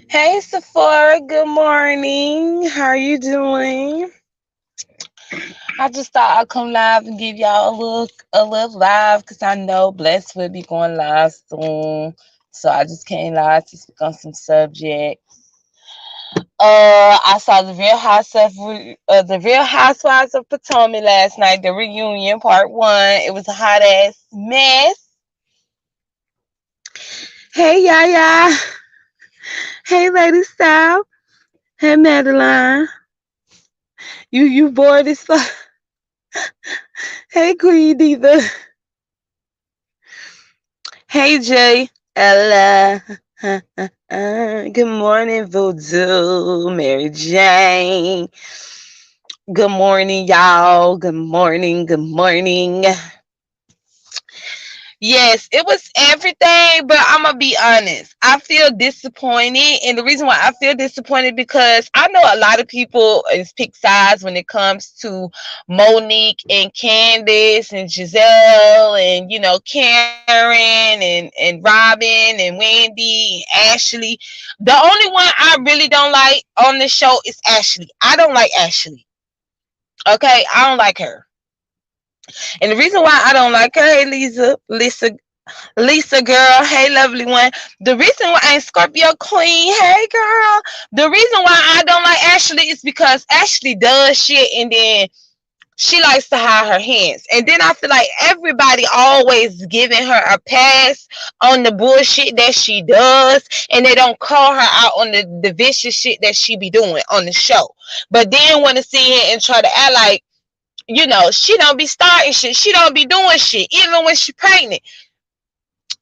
Hey Sephora, good morning. How are you doing? I just thought I'd come live and give y'all a little live because I know Bless will be going live soon. So I just came live to speak on some subjects. I saw the Real Housewives of Potomac last night, the reunion part one. It was a hot ass mess. Hey Yaya. Hey Lady Style. Hey Madeline. You bored as fuck. Hey Queen Diva. Hey Jay. Ella. Good morning, Voodoo. Mary Jane. Good morning, y'all. Good morning. Good morning. Yes, it was everything, but I'm gonna be honest. I feel disappointed, and the reason why I feel disappointed because I know a lot of people is pick sides when it comes to Monique and Candace and Giselle and Karen and Robin and Wendy and Ashley. The only one I really don't like on the show is Ashley. I don't like Ashley. Okay, I don't like her. And the reason why I don't like her, hey Lisa girl, hey lovely one. The reason why I ain't Scorpio Queen, hey girl. The reason why I don't like Ashley is because Ashley does shit and then she likes to hide her hands. And then I feel like everybody always giving her a pass on the bullshit that she does, and they don't call her out on the vicious shit that she be doing on the show. But then want to sit here and try to act like she don't be starting shit. She don't be doing shit. Even when she pregnant,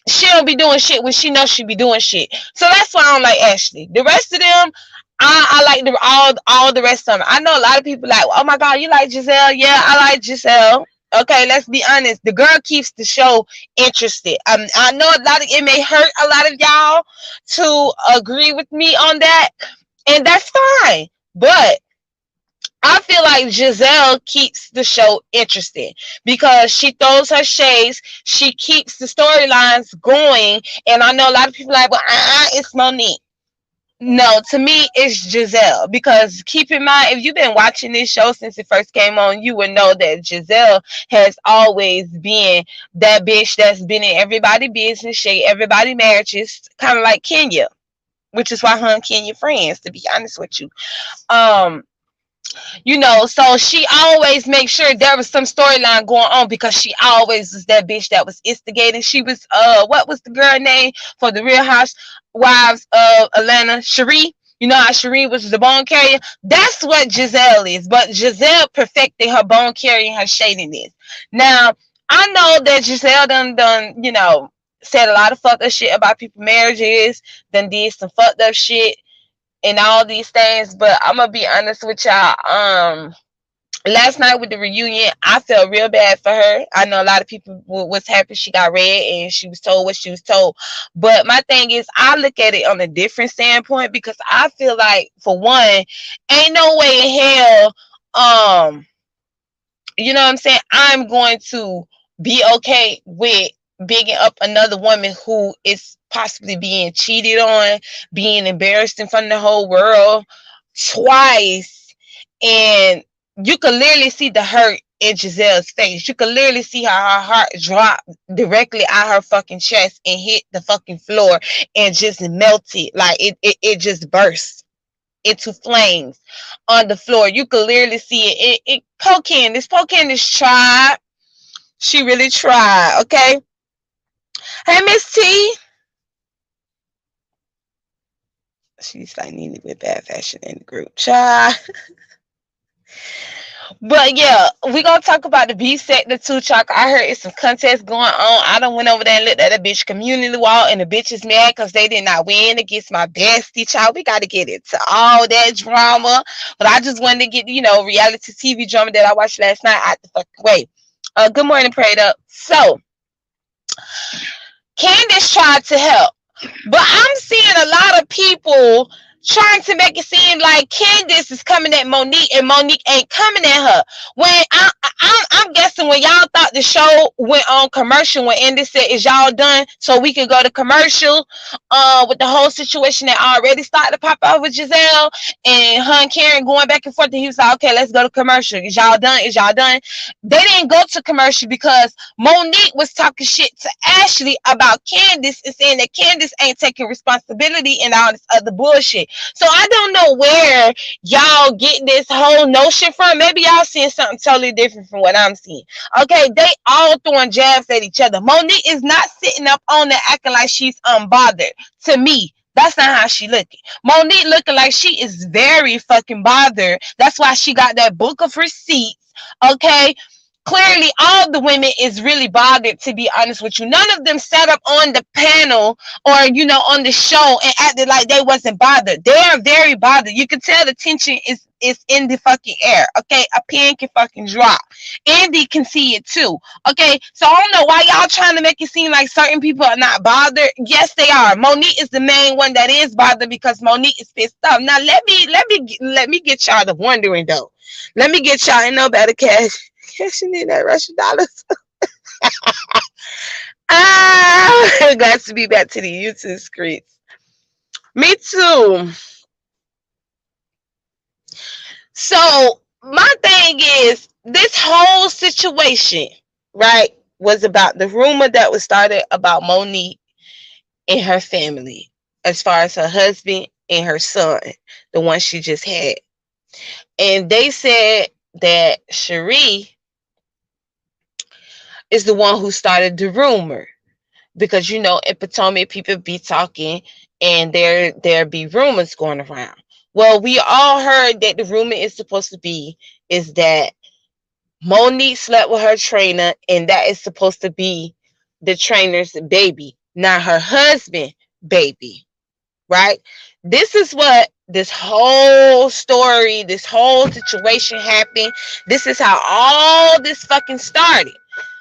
she don't be doing shit when she knows she be doing shit. So that's why I don't like Ashley. The rest of them, I like all the rest of them. I know a lot of people like, oh my god, you like Giselle? Yeah, I like Giselle. Okay, let's be honest. The girl keeps the show interested. I know it may hurt a lot of y'all to agree with me on that, and that's fine. But I feel like Giselle keeps the show interesting because she throws her shades. She keeps the storylines going. And I know a lot of people are like, well, it's Monique. No, to me, it's Giselle. Because keep in mind, if you've been watching this show since it first came on, you would know that Giselle has always been that bitch that's been in everybody's business, shade everybody's marriages, kind of like Kenya, which is why her and Kenya friends, to be honest with you. Um, so she always makes sure there was some storyline going on because she always was that bitch that was instigating. She was what was the girl name for the Real Housewives of Atlanta? Cherie. You know how Cherie was the bone carrier? That's what Giselle is. But Giselle perfected her bone carrying, her shadiness. Now, I know that Giselle done, said a lot of fucked up shit about people's marriages, done did some fucked up shit and all these things, but I'm gonna be honest with y'all. Last night with the reunion, I felt real bad for her. I know a lot of people was happy she got read and she was told what she was told. But my thing is, I look at it on a different standpoint because I feel like, for one, ain't no way in hell, you know what I'm saying, I'm going to be okay with bigging up another woman who is possibly being cheated on, being embarrassed in front of the whole world twice. And you could literally see the hurt in Giselle's face. You could literally see how her heart dropped directly at her fucking chest and hit the fucking floor and just melted. Like it just burst into flames on the floor. You could literally see it. Cocaine is tried. She really tried. Okay. Hey, Miss T. She's like nearly with bad fashion in the group. Child. But yeah, we gonna talk about the B sector too, Chalk. I heard it's some contest going on. I done went over there and looked at the bitch community wall, and the bitch is mad because they did not win against my bestie, child. We gotta get into all that drama. But I just wanted to get, reality TV drama that I watched last night out the fucking way. Good morning, Prayed Up. So Candace tried to help, but I'm seeing a lot of people trying to make it seem like Candace is coming at Monique and Monique ain't coming at her. When I'm guessing when y'all thought the show went on commercial, when Andy said, "Is y'all done?" So we can go to commercial. With the whole situation that already started to pop up with Giselle and her and Karen going back and forth, and he was like, "Okay, let's go to commercial. Is y'all done? Is y'all done?" They didn't go to commercial because Monique was talking shit to Ashley about Candace and saying that Candace ain't taking responsibility and all this other bullshit. So I don't know where y'all get this whole notion from. Maybe y'all seeing something totally different from what I'm seeing. Okay, they all throwing jabs at each other. Monique is not sitting up on there acting like she's unbothered. To me, that's not how she looking. Monique looking like she is very fucking bothered. That's why she got that book of receipts. Okay, clearly all the women is really bothered, to be honest with you. None of them sat up on the panel or on the show and acted like they wasn't bothered. They are very bothered. You can tell the tension is in the fucking air. Okay, a pin can fucking drop. Andy can see it too. Okay, so I don't know why y'all trying to make it seem like certain people are not bothered. Yes, they are. Monique is the main one that is bothered because Monique is pissed off. Now let me get y'all to wondering though. Let me get y'all in no better cashing in that Russian dollars. Glad to be back to the YouTube streets. Me too. So my thing is, this whole situation, right, was about the rumor that was started about Monique and her family, as far as her husband and her son, the one she just had. And they said that Cherie is the one who started the rumor. Because in Potomac people be talking and there be rumors going around. Well, we all heard that the rumor is supposed to be is that Monique slept with her trainer, and that is supposed to be the trainer's baby, not her husband baby, right? This is what this whole story, this whole situation happened. This is how all this fucking started.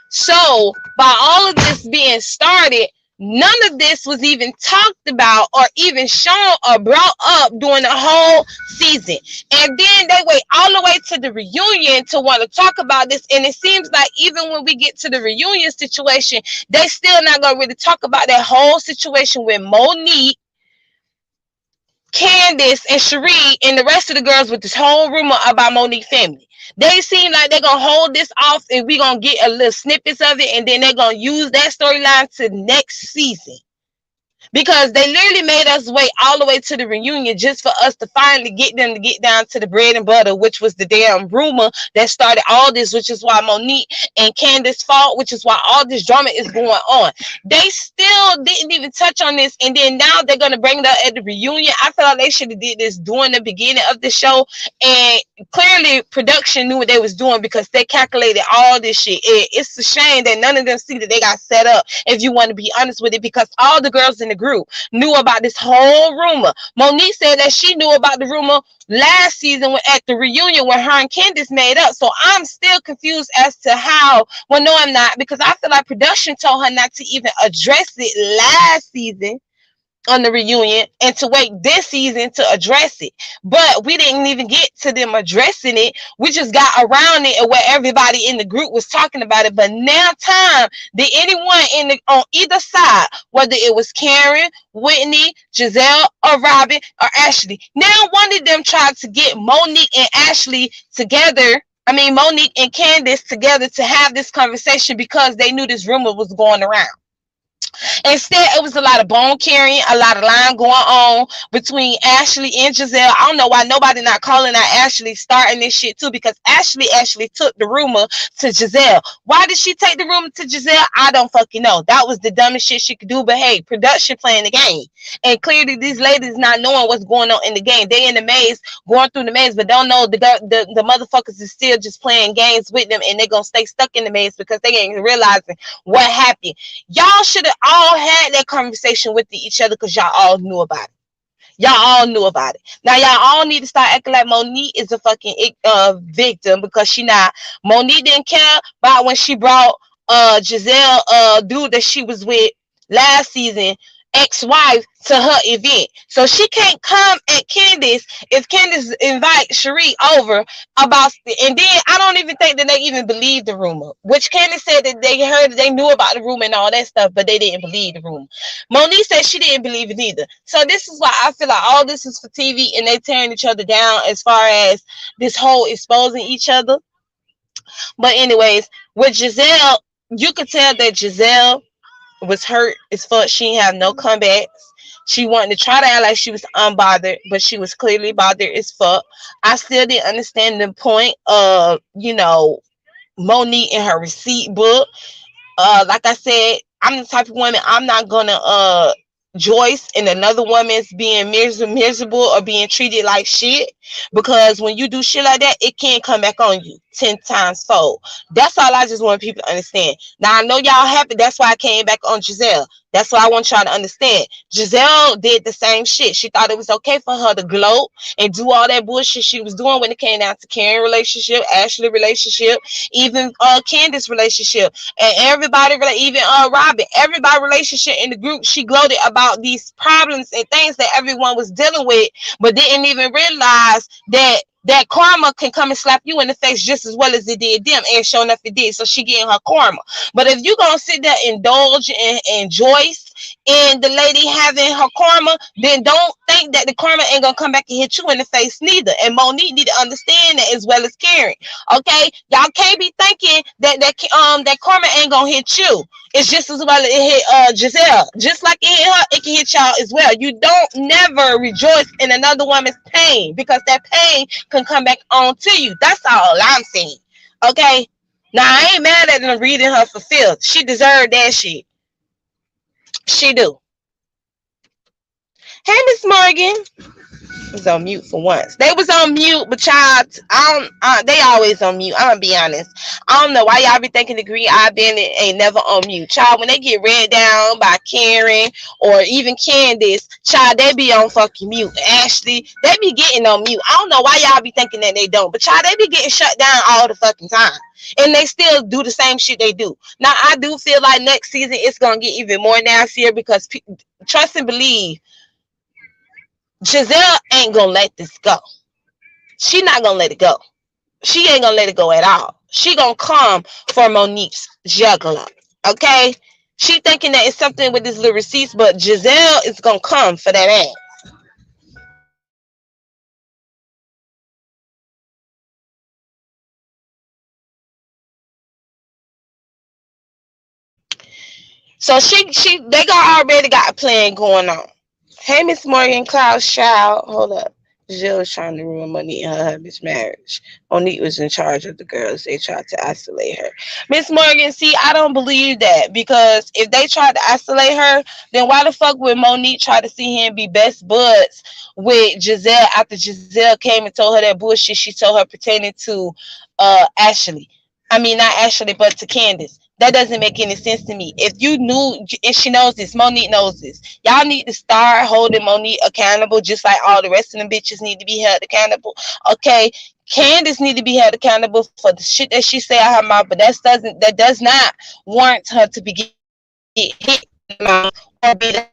So by all of this being started, none of this was even talked about or even shown or brought up during the whole season. And then they wait all the way to the reunion to want to talk about this. And it seems like even when we get to the reunion situation, they still not going to really talk about that whole situation with Monique, Candace, and Cherie, and the rest of the girls with this whole rumor about Monique family. They seem like they're going to hold this off and we're going to get a little snippets of it, and then they're going to use that storyline to next season. Because they literally made us wait all the way to the reunion just for us to finally get them to get down to the bread and butter, which was the damn rumor that started all this, which is why Monique and Candace fought, which is why all this drama is going on. They still didn't even touch on this, and then now they're going to bring it up at the reunion. I feel like they should have did this during the beginning of the show, and clearly production knew what they was doing because they calculated all this shit. It's a shame that none of them see that they got set up, if you want to be honest with it, because all the girls in the group knew about this whole rumor. Monique said that she knew about the rumor last season at the reunion when her and Candace made up. So I'm still confused as to how. Well, no, I'm not, because I feel like production told her not to even address it last season on the reunion and to wait this season to address it. But we didn't even get to them addressing it. We just got around it and where everybody in the group was talking about it. But now time, did anyone on either side, whether it was Karen, Whitney, Giselle, or Robin, or Ashley, now one of them tried to get Monique and Ashley together. I mean, Monique and Candace together to have this conversation because they knew this rumor was going around. Instead, it was a lot of bone carrying, a lot of line going on between Ashley and Giselle. I don't know why nobody not calling out Ashley starting this shit too, because Ashley actually took the rumor to Giselle. Why did she take the rumor to Giselle? I don't fucking know. That was the dumbest shit she could do, but hey, production playing the game. And clearly these ladies not knowing what's going on in the game. They in the maze, going through the maze, but don't know the motherfuckers is still just playing games with them, and they're going to stay stuck in the maze because they ain't realizing what happened. Y'all should have all had that conversation with each other because y'all all knew about it. Y'all all knew about it. Now y'all all need to start acting like Monique is a fucking victim, because she not. Monique didn't care about when she brought Giselle dude that she was with last season ex-wife to her event. So she can't come at Candace if Candace invite Cherie over about and then I don't even think that they even believe the rumor. Which Candace said that they heard they knew about the rumor and all that stuff, but they didn't believe the rumor. Monique said she didn't believe it either. So this is why I feel like all this is for TV and they tearing each other down as far as this whole exposing each other. But anyways, with Giselle, you could tell that Giselle was hurt as fuck. She didn't have no comebacks. She wanted to try to act like she was unbothered, but she was clearly bothered as fuck. I still didn't understand the point of, Monique in her receipt book. Like I said, I'm the type of woman, I'm not gonna Joyce and another woman's being miserable or being treated like shit, because when you do shit like that, it can come back on you 10 times fold. That's all I just want people to understand. Now I know y'all happy, that's why I came back on Giselle. That's what I want y'all to understand. Giselle did the same shit. She thought it was okay for her to gloat and do all that bullshit she was doing when it came down to Karen relationship, Ashley relationship, even Candace relationship, and everybody, even Robin, everybody relationship in the group. She gloated about these problems and things that everyone was dealing with, but didn't even realize that karma can come and slap you in the face just as well as it did them, and sure enough it did. So she getting her karma. But if you gonna sit there, indulge and Joyce and the lady having her karma, then don't think that the karma ain't gonna come back and hit you in the face neither. And Monique need to understand that as well as Karen. Okay, y'all can't be thinking that karma ain't gonna hit you. It's just as well it hit Giselle. Just like it hit her, it can hit y'all as well. You don't never rejoice in another woman's pain, because that pain can come back on to you. That's all I'm saying. Okay? Now I ain't mad at them reading her for filth. She deserved that shit. She do. Hey, Miss Morgan. Was on mute for once. They was on mute, but child, they always on mute. I'm gonna be honest. I don't know why y'all be thinking the green eye bandit ain't never on mute. Child, when they get read down by Karen or even Candace, child, they be on fucking mute. Ashley, they be getting on mute. I don't know why y'all be thinking that they don't, but child, they be getting shut down all the fucking time. And they still do the same shit they do. Now, I do feel like next season it's gonna get even more nastier, because trust and believe, Giselle ain't gonna let this go. She not gonna let it go. She ain't gonna let it go at all. She gonna come for Monique's juggler. Okay? She thinking that it's something with this little receipts, but Giselle is gonna come for that ass. So they already got a plan going on. Hey, Miss Morgan, Cloud Child. Hold up. Jill was trying to ruin Monique and her husband's marriage. Monique was in charge of the girls. They tried to isolate her. Miss Morgan, see, I don't believe that, because if they tried to isolate her, then why the fuck would Monique try to see him be best buds with Giselle after Giselle came and told her that bullshit she told her pertaining to Ashley? I mean, not Ashley, but to Candace. That doesn't make any sense to me. If you knew, and she knows this, Monique knows this, y'all need to start holding Monique accountable, just like all the rest of them bitches need to be held accountable. Okay, Candace need to be held accountable for the shit that she say out her mouth, but that does not warrant her to be hit in the mouth or be her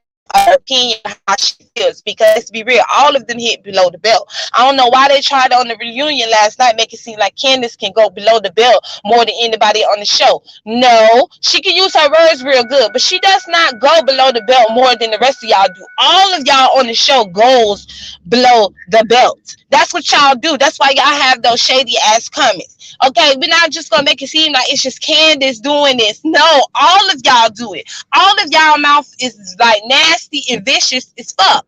opinion how she feels, because let's be real, all of them hit below the belt. I don't know why they tried on the reunion last night make it seem like Candace can go below the belt more than anybody on the show. No, she can use her words real good, but she does not go below the belt more than the rest of y'all do. All of y'all on the show goes below the belt. That's what y'all do. That's why y'all have those shady ass comments. Okay, we're not just gonna make it seem like it's just Candace doing this. No, all of y'all do it. All of y'all mouth is like nasty and vicious as fuck.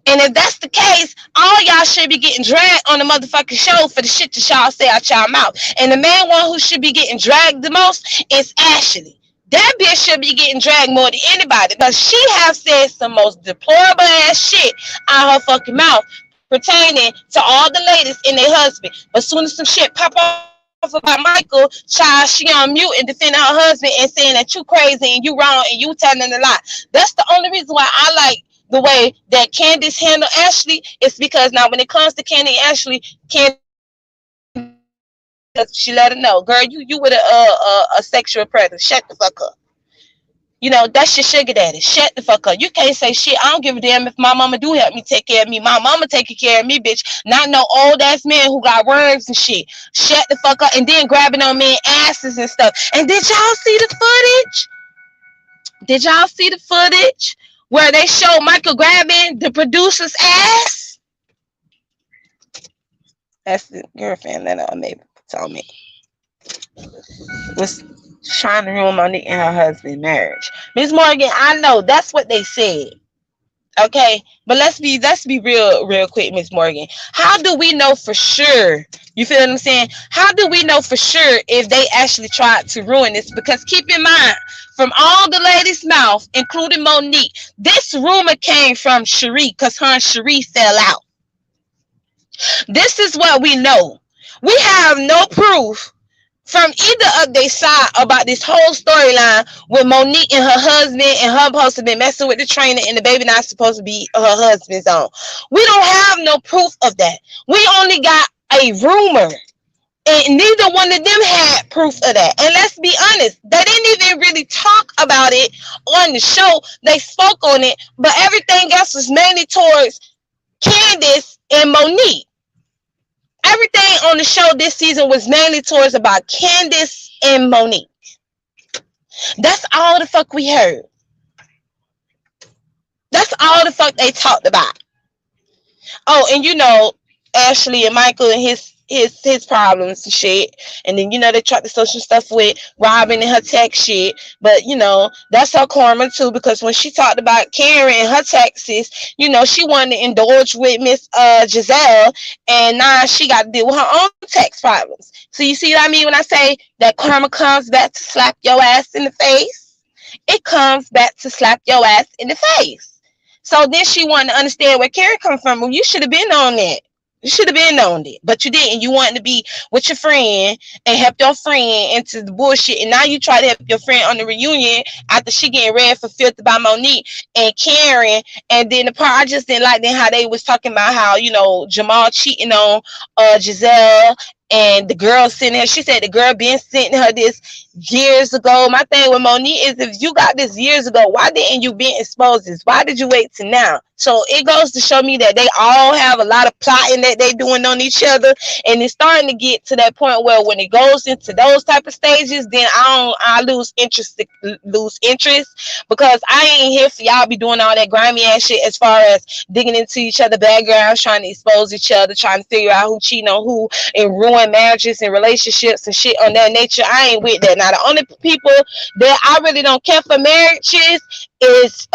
And if that's the case, all y'all should be getting dragged on the motherfucking show for the shit that y'all say out y'all mouth. And the main one who should be getting dragged the most is Ashley. That bitch should be getting dragged more than anybody, because she have said some most deplorable ass shit out her fucking mouth pertaining to all the ladies and their husband. But soon as some shit pop off about Michael, child, she on mute and defending her husband and saying that you crazy and you wrong and you telling the lie. That's the only reason why I like the way that Candace handled Ashley. Is because now when it comes to Candy and Ashley, Candace, she let her know, girl, you with a sexual predator. Shut the fuck up. That's your sugar daddy. Shut the fuck up. You can't say shit. I don't give a damn if my mama do help me take care of me. My mama taking care of me, bitch. Not no old ass man who got worms and shit. Shut the fuck up. And then grabbing on men asses and stuff. And did y'all see the footage? Did y'all see the footage where they show Michael grabbing the producer's ass? That's the girlfriend that maybe told me was trying to ruin Monique and her husband's marriage. Miss Morgan, I know that's what they said. Okay, but let's be real quick, Miss Morgan. How do we know for sure? You feel what I'm saying? How do we know for sure if they actually tried to ruin this? Because keep in mind, from all the ladies' mouth, including Monique, this rumor came from Cherie because her and Cherie fell out. This is what we know. We have no proof from either of their side about this whole storyline with Monique and her husband and her supposed to be messing with the trainer and the baby not supposed to be her husband's own. We don't have no proof of that. We only got a rumor. And neither one of them had proof of that. And let's be honest, they didn't even really talk about it on the show. They spoke on it, but everything else was mainly towards Candace and Monique. Everything on the show this season was mainly towards about Candace and Monique. That's all the fuck we heard. That's all the fuck they talked about. Oh, and Ashley and Michael and his problems and shit. And then they tried the social stuff with Robin and her tech shit. But that's her karma too, because when she talked about Karen and her taxes, she wanted to indulge with Miss Giselle, and now she got to deal with her own tax problems. So you see what I mean when I say that karma comes back to slap your ass in the face? It comes back to slap your ass in the face. So then she wanted to understand where Karen come from. Well, you should have been on that. You should have been on it, but you didn't. You wanted to be with your friend and help your friend into the bullshit, and now you try to help your friend on the reunion after she getting read for filth by Monique and Karen. And then the part I just didn't like then how they was talking about how Jamal cheating on Giselle, and the girl sending her. She said the girl been sending her this years ago. My thing with Monique is, if you got this years ago, why didn't you be exposed this? Why did you wait till now? So it goes to show me that they all have a lot of plotting that they doing on each other, and it's starting to get to that point where when it goes into those type of stages, then I lose interest because I ain't here for y'all be doing all that grimy ass shit as far as digging into each other backgrounds, trying to expose each other, trying to figure out who cheating on who and ruin marriages and relationships and shit on that nature. I ain't with that. Now the only people that I really don't care for marriages is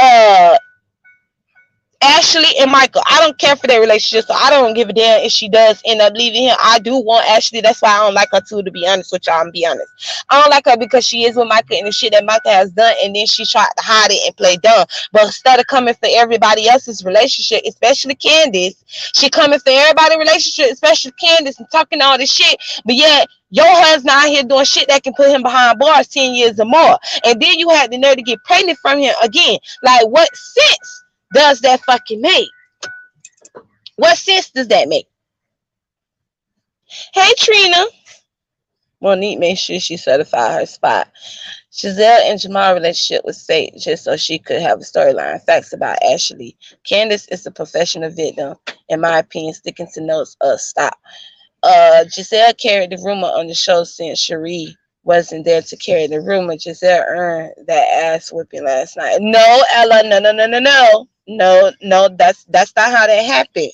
Ashley and Michael. I don't care for their relationship, so I don't give a damn if she does end up leaving him. I do want Ashley. That's why I don't like her too, to be honest with y'all. I'm be honest. I don't like her because she is with Michael and the shit that Michael has done, and then she tried to hide it and play dumb. But instead of coming for everybody else's relationship, especially Candace, she coming for everybody's relationship, especially Candace, and talking all this shit. But yet your husband out here doing shit that can put him behind bars 10 years or more. And then you had the nerve to get pregnant from him again. Like, what sense does that fucking make? What sense does that make? Hey, Trina. Monique made sure she certified her spot. Giselle and Jamal's relationship was fake just so she could have a storyline. Facts about Ashley. Candace is a professional victim. In my opinion, sticking to notes, stop. Giselle carried the rumor on the show since Cherie wasn't there to carry the rumor. Giselle earned that ass whipping last night. No, Ella, no, that's not how that happened.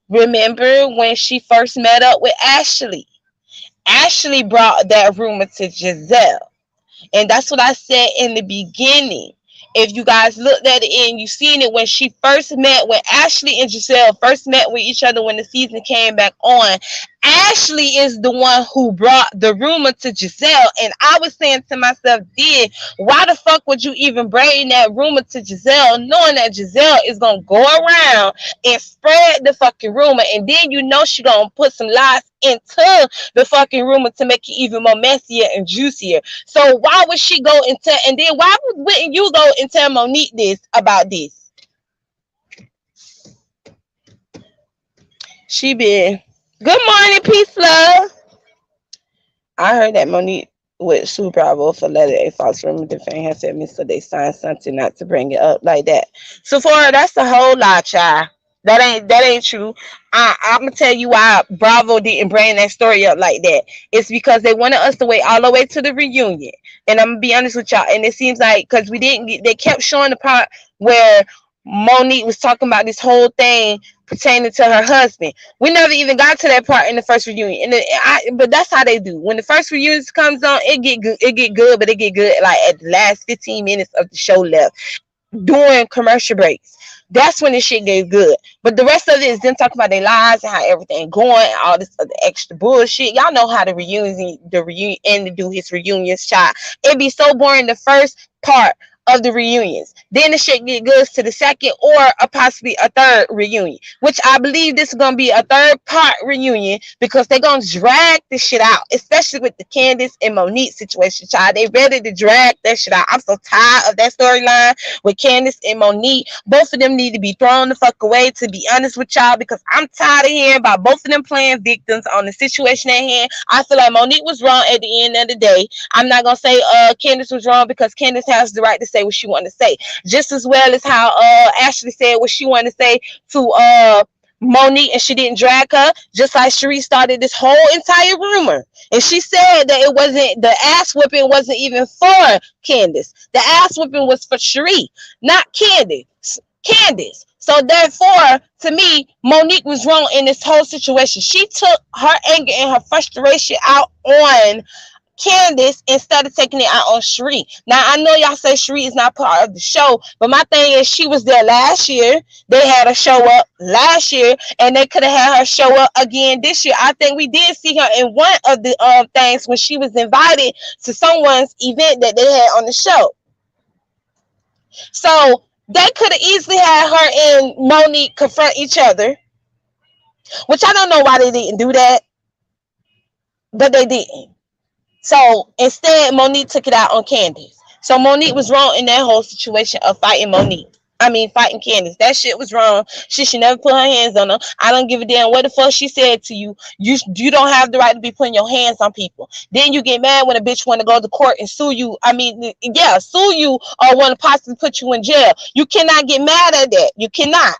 Remember when she first met up with Ashley? Ashley brought that rumor to Giselle. And that's what I said in the beginning. If you guys looked at it and you seen it when she first met, when Ashley and Giselle first met with each other when the season came back on, Ashley is the one who brought the rumor to Giselle. And I was saying to myself, why the fuck would you even bring that rumor to Giselle, knowing that Giselle is going to go around and spread the fucking rumor, and then she going to put some lies into the fucking rumor to make it even more messier and juicier. So why would she go and tell, and then why wouldn't you go and tell Monique this about this? She been, good morning, peace, love. I heard that Monique with Sue Bravo for letting a false rumor defend her family, so they signed something not to bring it up like that. So for her, that's a whole lot, child. That ain't true. I'm gonna tell you why Bravo didn't bring that story up like that. It's because they wanted us to wait all the way to the reunion. And I'm gonna be honest with y'all. And it seems like because we didn't get, they kept showing the part where Monique was talking about this whole thing pertaining to her husband. We never even got to that part in the first reunion. But that's how they do. When the first reunion comes on, it get good. It get good, but it get good like at the last 15 minutes of the show left during commercial breaks. That's when the shit gets good. But the rest of it is them talking about their lives and how everything going, and all this other extra bullshit. Y'all know how the reunion and to do his reunions, child. It'd be so boring the first part of the reunions. Then the shit get good to the second or possibly a third reunion, which I believe this is gonna be a third part reunion because they're gonna drag this shit out, especially with the Candace and Monique situation, child. They ready to drag that shit out. I'm so tired of that storyline with Candace and Monique. Both of them need to be thrown the fuck away, to be honest with y'all, because I'm tired of hearing about both of them playing victims on the situation at hand. I feel like Monique was wrong at the end of the day. I'm not gonna say Candace was wrong because Candace has the right to say what she wanted to say, just as well as how Ashley said what she wanted to say to Monique, and she didn't drag her, just like Cherie started this whole entire rumor. And she said that it wasn't, the ass whipping wasn't even for Candace. The ass whipping was for Cherie, not Candace. So therefore, to me, Monique was wrong in this whole situation. She took her anger and her frustration out on Candace instead of taking it out on Cherie. Now I know y'all say Cherie is not part of the show, but my thing is she was there last year. They had her show up last year, and they could have had her show up again this year. I think we did see her in one of the things when she was invited to someone's event that they had on the show. So they could have easily had her and Monique confront each other, which I don't know why they didn't do that, but they didn't. So instead, Monique took it out on Candace. So Monique was wrong in that whole situation of fighting Monique. I mean, fighting Candace. That shit was wrong. She should never put her hands on her. I don't give a damn what the fuck she said to you. You don't have the right to be putting your hands on people. Then you get mad when a bitch want to go to court and sue you. I mean, yeah, sue you or want to possibly put you in jail. You cannot get mad at that. You cannot.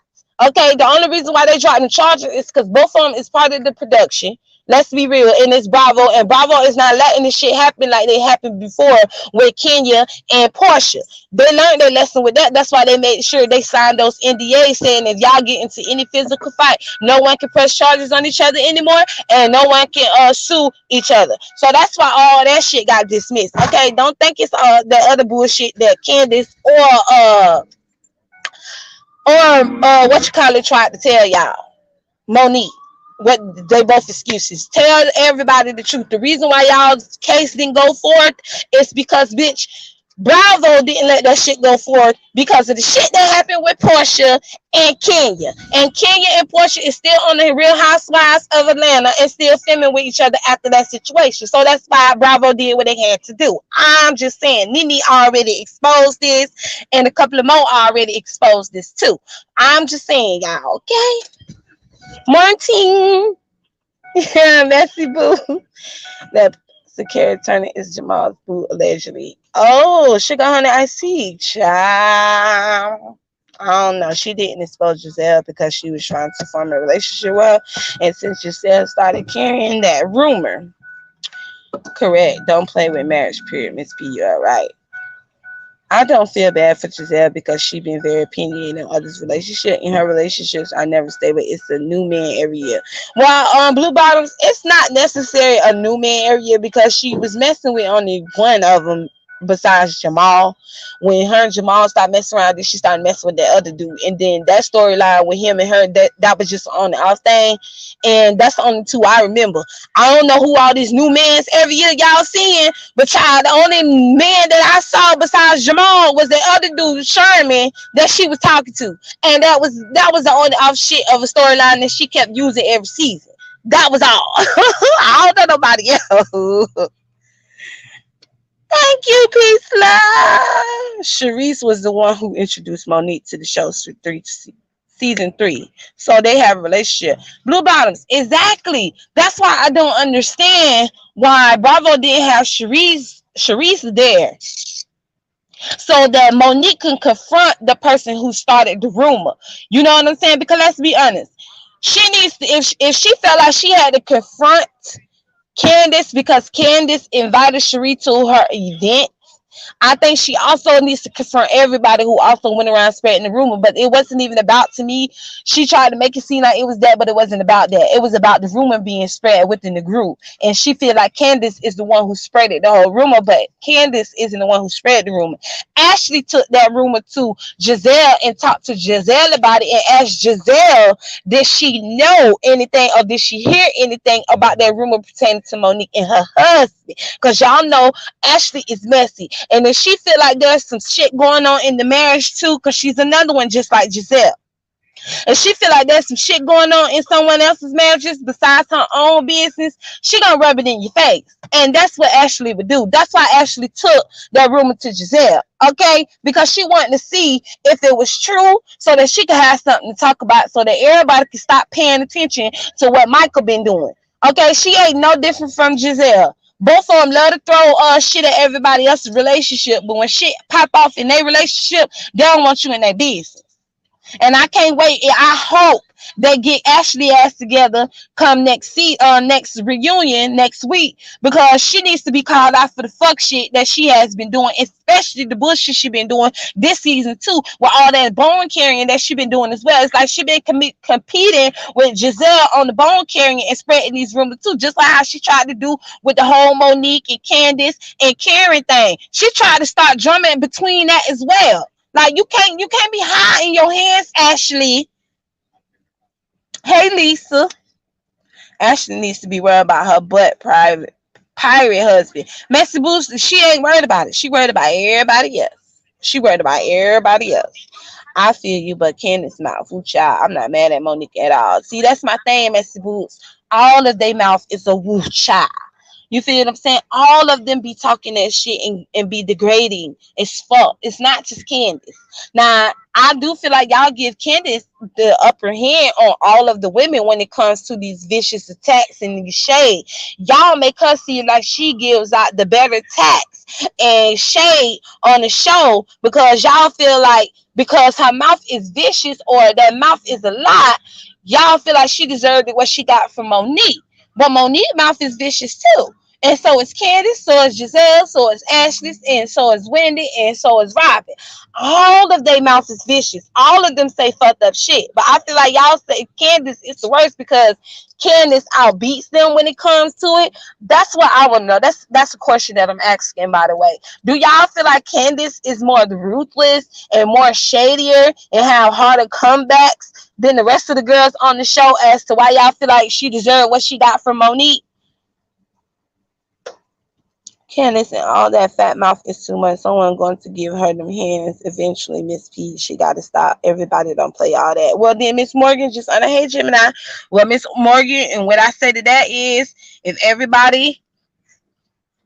Okay, the only reason why they dropped the charges is because both of them is part of the production. Let's be real, and it's Bravo, and Bravo is not letting this shit happen like they happened before with Kenya and Portia. They learned their lesson with that. That's why they made sure they signed those NDAs saying if y'all get into any physical fight, no one can press charges on each other anymore, and no one can sue each other. So that's why all that shit got dismissed. Okay, don't think it's the other bullshit that Candace or what you call it tried to tell y'all. Monique. What they both excuses. Tell everybody the truth. The reason why y'all's case didn't go forth is because bitch Bravo didn't let that shit go forth because of the shit that happened with Portia and Kenya. And Kenya and Portia is still on the Real Housewives of Atlanta and still filming with each other after that situation. So that's why Bravo did what they had to do. I'm just saying, Nene already exposed this, and a couple of more already exposed this too. I'm just saying, y'all, okay? Martin. Yeah, messy boo. That security attorney is Jamal's boo, allegedly. Oh, Sugar Honey, I see. Child. I don't know. She didn't expose Giselle because she was trying to form a relationship with her. And since Giselle started carrying that rumor, correct. Don't play with marriage, period, Miss B. You all right. I don't feel bad for Giselle because she been very opinionated in others' relationship. In her relationships, I never stay with. It's a new man every year. Well, Blue Bottoms, it's not necessarily a new man every year because she was messing with only one of them besides Jamal. When her and Jamal started messing around, then she started messing with that other dude. And then that storyline with him and her, that was just on the off thing. And that's the only two I remember. I don't know who all these new men every year y'all seeing, but child, the only man that I saw besides Jamal was the other dude, Sherman, that she was talking to. And that was the only off shit of a storyline that she kept using every season. That was all. I don't know nobody else. Thank you, peace, love. Sharice was the one who introduced Monique to the show for season 3. So they have a relationship. Blue Bottoms, exactly. That's why I don't understand why Bravo didn't have Sharice there, so that Monique can confront the person who started the rumor. You know what I'm saying? Because let's be honest, she needs to, if she felt like she had to confront Candace because Candace invited Cherie to her event, I think she also needs to confront everybody who also went around spreading the rumor. But it wasn't even about, to me, she tried to make it seem like it was that, but it wasn't about that. It was about the rumor being spread within the group. And she feel like Candace is the one who spread it, the whole rumor, but Candace isn't the one who spread the rumor. Ashley took that rumor to Giselle and talked to Giselle about it and asked Giselle, did she know anything or did she hear anything about that rumor pertaining to Monique and her husband? Because y'all know Ashley is messy. And if she feel like there's some shit going on in the marriage too, because she's another one just like Giselle. If she feel like there's some shit going on in someone else's marriages besides her own business, she gonna rub it in your face. And that's what Ashley would do. That's why Ashley took that rumor to Giselle. Okay? Because she wanted to see if it was true so that she could have something to talk about so that everybody could stop paying attention to what Michael been doing. Okay? She ain't no different from Giselle. Both of them love to throw shit at everybody else's relationship, but when shit pop off in their relationship, they don't want you in their business. And I can't wait. I hope they get Ashley ass together come next reunion next week, because she needs to be called out for the fuck shit that she has been doing, especially the bullshit she been doing this season too, with all that bone carrying that she been doing as well. It's like she been competing with Giselle on the bone carrying and spreading these rumors too, just like how she tried to do with the whole Monique and Candace and Karen thing. She tried to start drumming between that as well. Like you can't be high in your hands, Ashley. Hey Lisa. Ashley needs to be worried about her butt pirate husband. Messy Boots, she ain't worried about it. She worried about everybody else. She worried about everybody else. I feel you, but Candace mouth, woo child. I'm not mad at Monique at all. See, that's my thing, Messy Boots. All of their mouth is a woo child. You feel what I'm saying? All of them be talking that shit and be degrading as fuck. It's not just Candace. Now, I do feel like y'all give Candace the upper hand on all of the women when it comes to these vicious attacks and these shade. Y'all make her seem like she gives out the better attacks and shade on the show because y'all feel like because her mouth is vicious or that mouth is a lot, y'all feel like she deserved what she got from Monique. But Monique's mouth is vicious too. And so is Candace, so is Giselle, so is Ashley, and so is Wendy, and so is Robin. All of their mouth is vicious. All of them say fucked up shit. But I feel like y'all say Candace is the worst because Candace outbeats them when it comes to it. That's what I want to know. That's a question that I'm asking, by the way. Do y'all feel like Candace is more ruthless and more shadier and have harder comebacks than the rest of the girls on the show as to why y'all feel like she deserved what she got from Monique? Candace and all that fat mouth is too much. Someone going to give her them hands eventually, Miss P. She got to stop. Everybody don't play all that. Well, then Miss Morgan just on the hey Gemini. Well, Miss Morgan, and what I say to that is, if everybody,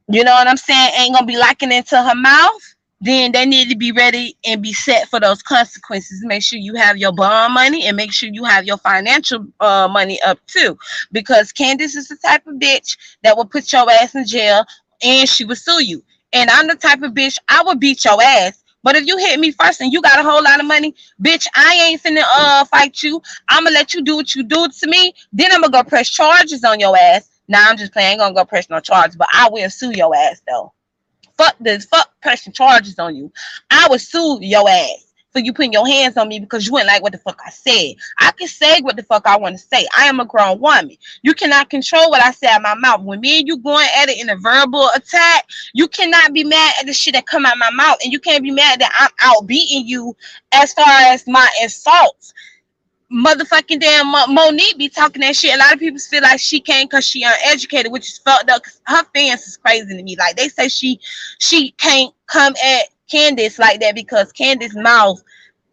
you know what I'm saying, ain't going to be liking into her mouth, then they need to be ready and be set for those consequences. Make sure you have your bond money and make sure you have your financial money up too. Because Candace is the type of bitch that will put your ass in jail and she will sue you. And I'm the type of bitch, I would beat your ass. But if you hit me first and you got a whole lot of money, bitch, I ain't finna fight you. I'ma let you do what you do to me. Then I'ma go press charges on your ass. Nah, I'm just playing. I ain't gonna go press no charges, but I will sue your ass though. Fuck pressing charges on you. I would sue your ass for you putting your hands on me because you wouldn't like what the fuck I said. I can say what the fuck I want to say. I am a grown woman. You cannot control what I say out of my mouth. When me and you going at it in a verbal attack, you cannot be mad at the shit that come out my mouth, and you can't be mad that I'm out beating you as far as my insults. Motherfucking damn Monique be talking that shit. A lot of people feel like she can't because she uneducated, which is fucked up. Cause her fans is crazy to me. Like they say she can't come at Candace like that because Candace's mouth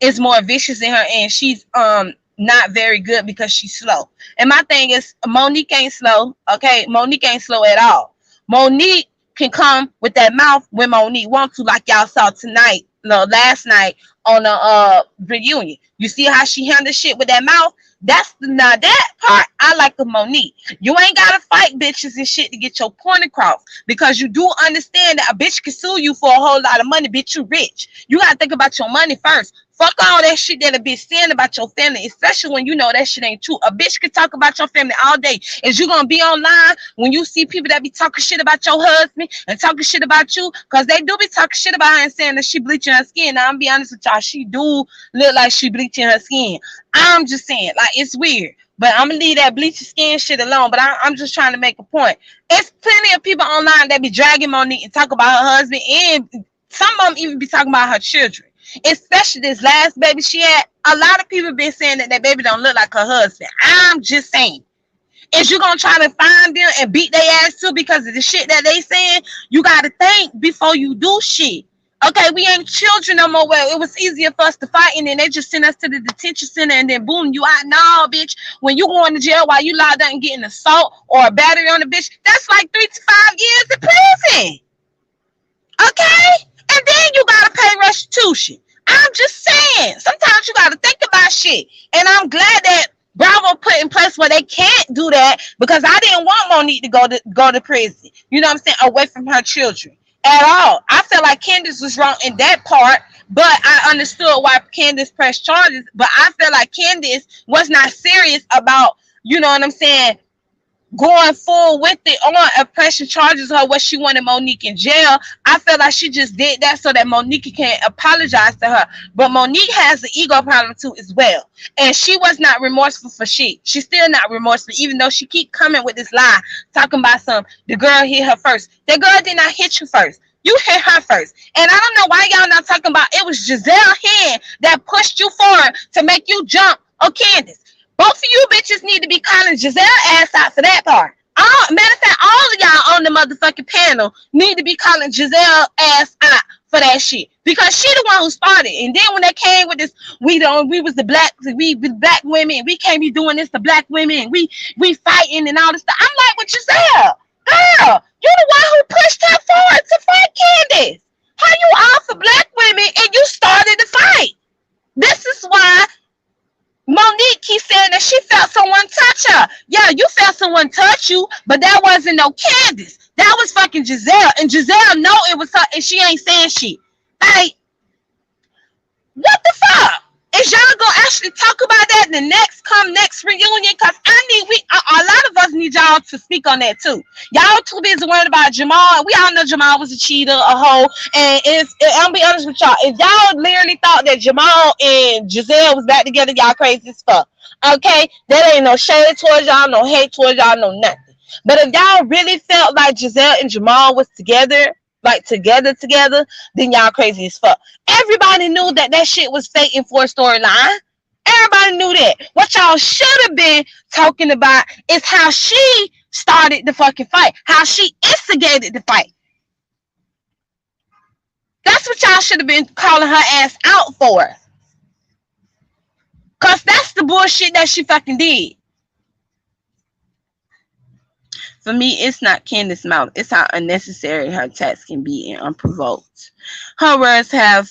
is more vicious in her, and she's not very good because she's slow. And my thing is Monique ain't slow. Okay, Monique ain't slow at all. Monique can come with that mouth when Monique wants to, like y'all saw tonight. No, last night on the reunion. You see how she handled shit with that mouth? Now that part I like of Monique. You ain't gotta fight bitches and shit to get your point across, because you do understand that a bitch can sue you for a whole lot of money. Bitch, you rich. You gotta think about your money first. Fuck all that shit that a bitch saying about your family, especially when you know that shit ain't true. A bitch can talk about your family all day. Is you gonna be online when you see people that be talking shit about your husband and talking shit about you? Because they do be talking shit about her and saying that she bleaching her skin. Now, I'm be honest with y'all, she do look like she bleaching her skin. I'm just saying, like, it's weird. But I'm gonna leave that bleaching skin shit alone. But I'm just trying to make a point. It's plenty of people online that be dragging Monique and talk about her husband, and some of them even be talking about her children. Especially this last baby she had. A lot of people been saying that that baby don't look like her husband. I'm just saying, is you gonna try to find them and beat their ass too because of the shit that they saying? You gotta think before you do shit. Okay, we ain't children no more. Well, it was easier for us to fight, and then they just sent us to the detention center, and then boom, you out. No, bitch. When you going to jail while you locked up and getting assault or a battery on the bitch, that's like 3 to 5 years in prison. Okay? And then you gotta pay restitution. I'm just saying, sometimes you gotta think about shit. And I'm glad that Bravo put in place where they can't do that, because I didn't want Monique to go to prison. You know what I'm saying? Away from her children at all. I felt like Candace was wrong in that part, but I understood why Candace pressed charges. But I felt like Candace was not serious about, you know what I'm saying, going forward with it on oppression charges her what she wanted Monique in jail. I felt like she just did that so that Monique can apologize to her. But Monique has an ego problem too as well. And she was not remorseful for shit. She's still not remorseful, even though she keep coming with this lie, talking about the girl hit her first. The girl did not hit you first. You hit her first. And I don't know why y'all not talking about it was Giselle hand that pushed you forward to make you jump, or Candace. Both of you bitches need to be calling Giselle ass out for that part. Matter of fact, all of y'all on the motherfucking panel need to be calling Giselle ass out for that shit, because she the one who started. And then when they came with this, we was the black women, we can't be doing this to black women, we fighting and all this stuff. I'm like, with Giselle, girl, you the one who pushed her forward to fight Candace. How you all for black women and you started the fight? This is why Monique keeps saying that she felt someone touch her. Yeah, you felt someone touch you, but that wasn't no Candace. That was fucking Giselle. And Giselle know it was her, and she ain't saying shit. Like, what the fuck? Is y'all gonna actually talk about that in the next reunion? Cause a lot of us need y'all to speak on that too. Y'all too busy worrying about Jamal. We all know Jamal was a cheater, a hoe. And I'll be honest with y'all. If y'all literally thought that Jamal and Giselle was back together, y'all crazy as fuck. Okay? That ain't no shade towards y'all, no hate towards y'all, no nothing. But if y'all really felt like Giselle and Jamal was together, like together, then y'all crazy as fuck. Everybody knew that shit was Satan for a storyline. Everybody knew that. What y'all should have been talking about is how she started the fucking fight, how she instigated the fight. That's what y'all should have been calling her ass out for. Cause that's the bullshit that she fucking did. For me, it's not Candace's mouth. It's how unnecessary her attacks can be and unprovoked. Her words have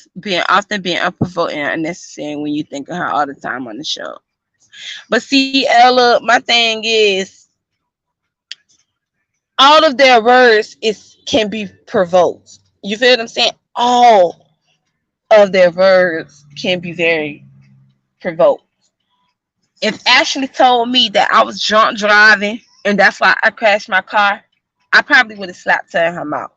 often been unprovoked and unnecessary when you think of her all the time on the show. But see, Ella, my thing is, all of their words can be provoked. You feel what I'm saying? All of their words can be very provoked. If Ashley told me that I was drunk driving and that's why I crashed my car, I probably would have slapped her in her mouth.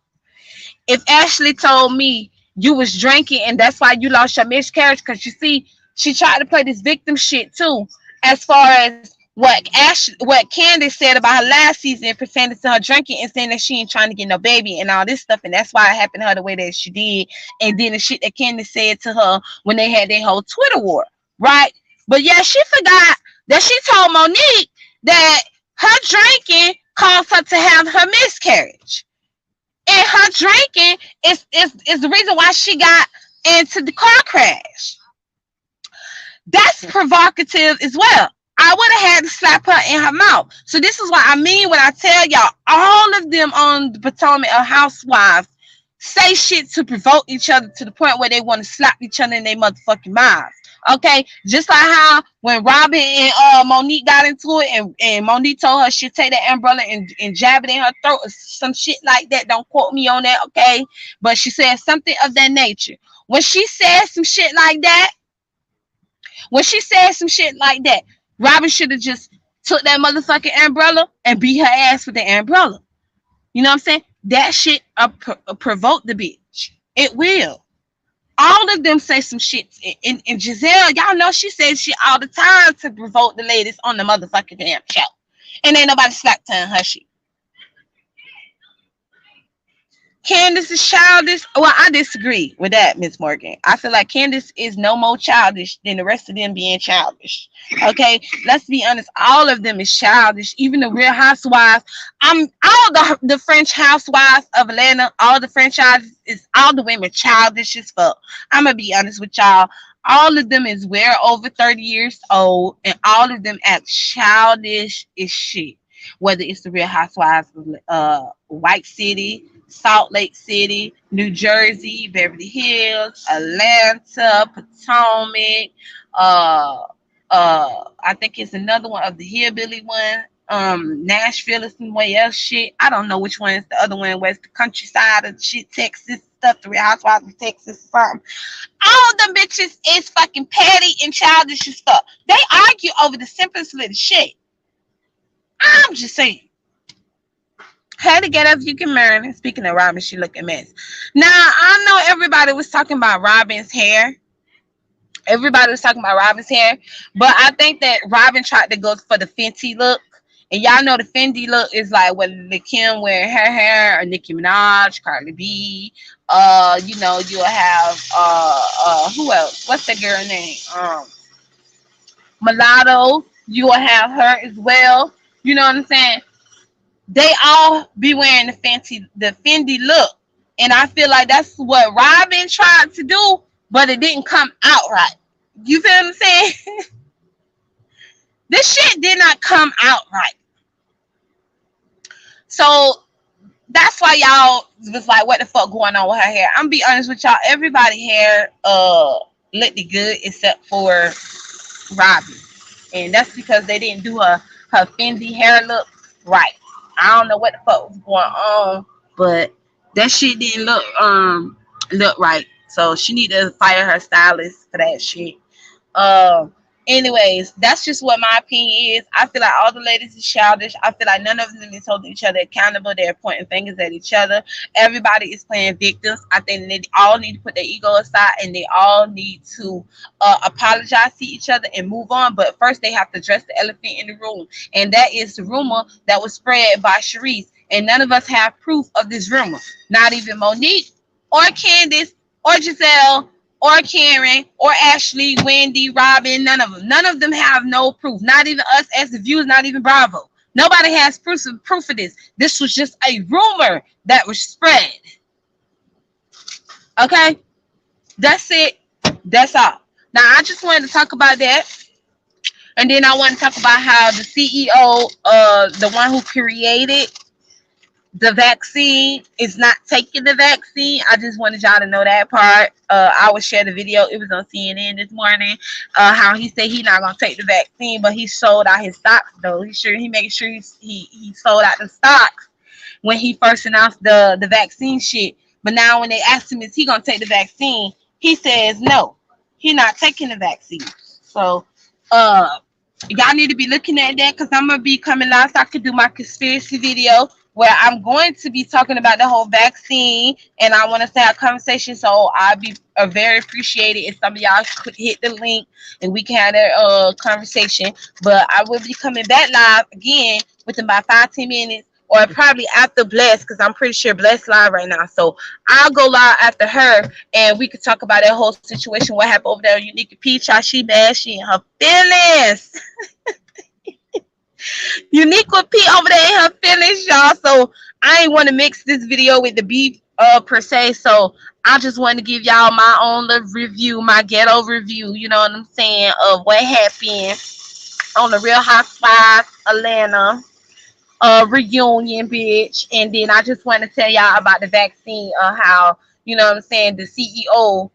If Ashley told me you was drinking and that's why you lost your miscarriage, because you see, she tried to play this victim shit too, as far as what Candace said about her last season pertaining to her drinking and saying that she ain't trying to get no baby and all this stuff, and that's why it happened to her the way that she did, and then the shit that Candace said to her when they had their whole Twitter war, right? But yeah, she forgot that she told Monique that her drinking caused her to have her miscarriage. And her drinking is the reason why she got into the car crash. That's provocative as well. I would have had to slap her in her mouth. So this is what I mean when I tell y'all, all of them on the Potomac of Housewives say shit to provoke each other to the point where they want to slap each other in their motherfucking mouths. Okay, just like how when Robin and Monique got into it, and Monique told her she'd take that umbrella and jab it in her throat or some shit like that. Don't quote me on that, okay? But she said something of that nature. When she said some shit like that, when she said some shit like that, Robin should have just took that motherfucking umbrella and beat her ass with the umbrella. You know what I'm saying? That shit provoke the bitch. It will. All of them say some shit. And Giselle, y'all know she says shit all the time to provoke the ladies on the motherfucking damn show. And ain't nobody slap telling her shit. Candace is childish. Well, I disagree with that, Miss Morgan. I feel like Candace is no more childish than the rest of them being childish. Okay, let's be honest. All of them is childish. Even the Real Housewives. All the French Housewives of Atlanta. All the franchises is all the women childish as fuck. I'm gonna be honest with y'all. All of them is well over 30 years old, and all of them act childish as shit. Whether it's the Real Housewives of White City, Salt Lake City, New Jersey, Beverly Hills, Atlanta, Potomac. I think it's another one of the hillbilly one. Nashville is some way else shit. I don't know which one is the other one. Where's the countryside of shit, Texas stuff, the Real Housewives of Texas, something. All them bitches is fucking petty and childish as fuck. They argue over the simplest little shit. I'm just saying. Had to get up, you can learn. And speaking of Robin, she look a mess. Now, I know everybody was talking about Robin's hair. Everybody was talking about Robin's hair. But I think that Robin tried to go for the Fenty look. And y'all know the Fendi look is like when Kim wearing her hair, or Nicki Minaj, Cardi B. You know, you'll have who else? What's that girl name? Mulatto. You will have her as well. You know what I'm saying? They all be wearing the Fendi look. And I feel like that's what Robin tried to do, but it didn't come out right. You feel what I'm saying? This shit did not come out right. So that's why y'all was like, what the fuck going on with her hair? I'm be honest with y'all, everybody hair looked good except for Robin. And that's because they didn't do her Fendi hair look right. I don't know what the fuck was going on, but that shit didn't look right. So she need to fire her stylist for that shit. Anyways, that's just what my opinion is. I feel like all the ladies is childish. I feel like none of them is holding each other accountable. They're pointing fingers at each other. Everybody is playing victims. I think they all need to put their ego aside, and they all need to apologize to each other and move on. But first, they have to address the elephant in the room, and that is the rumor that was spread by Sharice. And none of us have proof of this rumor. Not even Monique or Candace or Giselle or Karen, or Ashley, Wendy, Robin, none of them. None of them have no proof. Not even us as the viewers, not even Bravo. Nobody has proof of this. This was just a rumor that was spread. Okay? That's it. That's all. Now, I just wanted to talk about that. And then I want to talk about how the CEO, the one who created the vaccine, is not taking the vaccine. I just wanted y'all to know that part. I will share the video. It was on CNN this morning. How he said he's not gonna take the vaccine, but he sold out his stocks though. He made sure he sold out the stocks when he first announced the vaccine shit. But now when they asked him is he gonna take the vaccine, he says no, he's not taking the vaccine. So y'all need to be looking at that, because I'm gonna be coming live so I could do my conspiracy video where I'm going to be talking about the whole vaccine, and I want to have a conversation. So I'll be very appreciated if some of y'all could hit the link and we can have that conversation. But I will be coming back live again within about 5-10 minutes, or probably after Bless, because I'm pretty sure Bless live right now. So I'll go live after her, and we could talk about that whole situation, what happened over there with Unique Peach, how she mad, she in her feelings. Unique with P over there in her feelings, y'all. So I ain't want to mix this video with the beef per se. So I just want to give y'all my own little review, my ghetto review, you know what I'm saying, of what happened on the Real Housewives Atlanta. reunion, bitch. And then I just want to tell y'all about the vaccine, how, you know what I'm saying, the CEO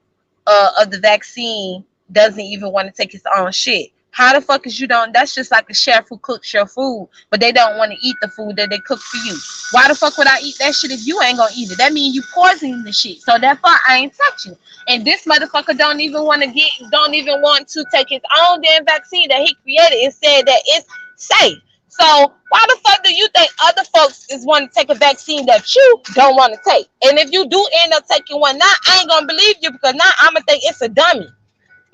of the vaccine doesn't even want to take his own shit. How the fuck is you don't? That's just like a chef who cooks your food, but they don't want to eat the food that they cook for you. Why the fuck would I eat that shit if you ain't gonna eat it? That means you poisoning the shit. So therefore, I ain't touching it. And this motherfucker don't even want to take his own damn vaccine that he created and said that it's safe. So why the fuck do you think other folks is want to take a vaccine that you don't want to take? And if you do end up taking one now, I ain't gonna believe you because now I'm gonna think it's a dummy.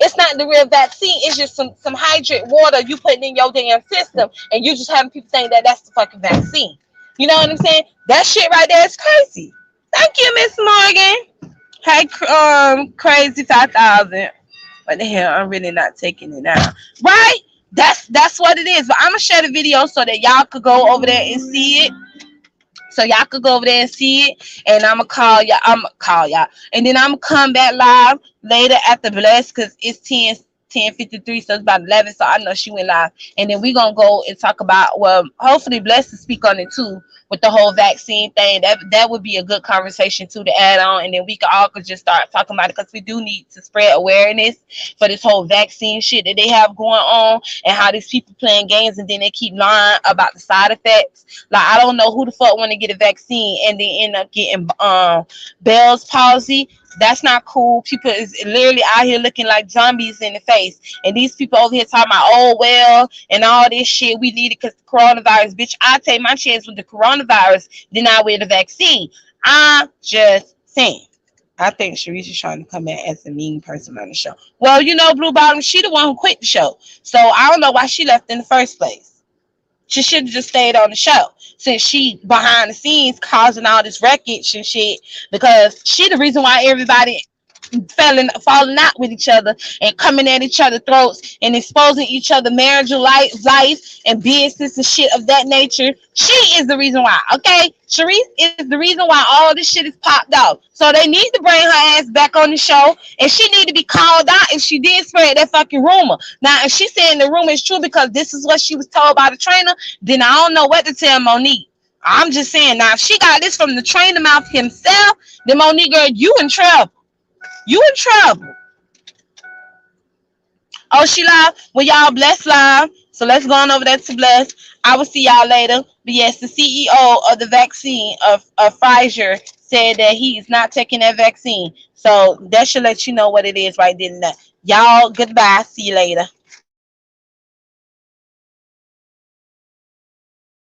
It's not the real vaccine. It's just some hydrate water you putting in your damn system, and you just having people think that that's the fucking vaccine. You know what I'm saying? That shit right there is crazy. Thank you, Miss Morgan. Hey, crazy 5,000. What the hell? I'm really not taking it now. Right? That's what it is. But I'm gonna share the video so that y'all could go over there and see it. So y'all could go over there and see it, and I'm gonna call y'all, and then I'm gonna come back live later after Bless because it's 10:53, so it's about 11. So I know she went live, and then we gonna go and talk about, well, hopefully Bless to speak on it too with the whole vaccine thing. That would be a good conversation too to add on, and then we could just start talking about it because we do need to spread awareness for this whole vaccine shit that they have going on and how these people playing games and then they keep lying about the side effects. Like, I don't know who the fuck want to get a vaccine and then end up getting Bell's palsy. That's not cool. People is literally out here looking like zombies in the face. And these people over here talking about, oh, well, and all this shit we need it because the coronavirus. Bitch, I take my chance with the coronavirus, then I wear the vaccine. I'm just saying. I think Sharice is trying to come in as a mean person on the show. Well, you know, Blue Bottom, she the one who quit the show. So I don't know why she left in the first place. She should have just stayed on the show since she behind the scenes causing all this wreckage and shit, because she the reason why everybody falling out with each other and coming at each other's throats and exposing each other marital life and business and shit of that nature. She is the reason why. Okay, Sharice is the reason why all this shit is popped off. So they need to bring her ass back on the show, and she need to be called out if she did spread that fucking rumor. Now, if she's saying the rumor is true because this is what she was told by the trainer, then I don't know what to tell Monique. I'm just saying, now if she got this from the trainer mouth himself, then Monique, girl, you in trouble. You in trouble. Oh, she live? Well, y'all, Bless live. So let's go on over there to Bless. I will see y'all later. But yes, the CEO of the vaccine of Pfizer said that he is not taking that vaccine. So that should let you know what it is right then and there. Y'all, goodbye. See you later.